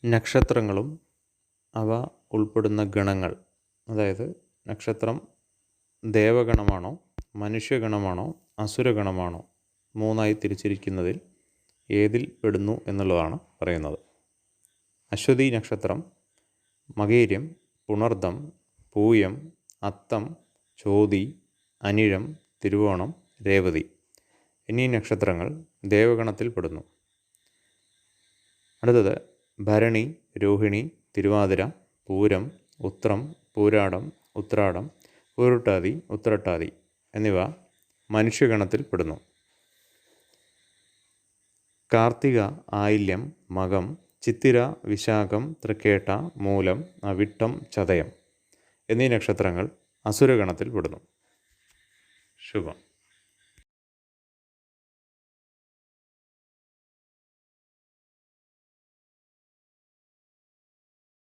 നക്ഷത്രങ്ങളും അവ ഉൾപ്പെടുന്ന ഗണങ്ങൾ, അതായത് നക്ഷത്രം ദേവഗണമാണോ മനുഷ്യഗണമാണോ അസുരഗണമാണോ മൂന്നായി തിരിച്ചിരിക്കുന്നതിൽ ഏതിൽ പെടുന്നു എന്നുള്ളതാണ് പറയുന്നത്. അശ്വതി നക്ഷത്രം മകേര്യം, പുണർദം, പൂയം, അത്തം, ചോതി, അനിഴം, തിരുവോണം, രേവതി എന്നീ നക്ഷത്രങ്ങൾ ദേവഗണത്തിൽ പെടുന്നു. അടുത്തത് ഭരണി, രോഹിണി, തിരുവാതിര, പൂരം, ഉത്രം, പൂരാടം, ഉത്രാടം, പൂരുട്ടാതി, ഉത്രട്ടാതി എന്നിവ മനുഷ്യഗണത്തിൽ പെടുന്നു. കാർത്തിക, ആയില്യം, മകം, ചിത്തിര, വിശാഖം, തൃക്കേട്ട, മൂലം, അവിട്ടം, ചതയം എന്നീ നക്ഷത്രങ്ങൾ അസുരഗണത്തിൽ പെടുന്നു. ശുഭം.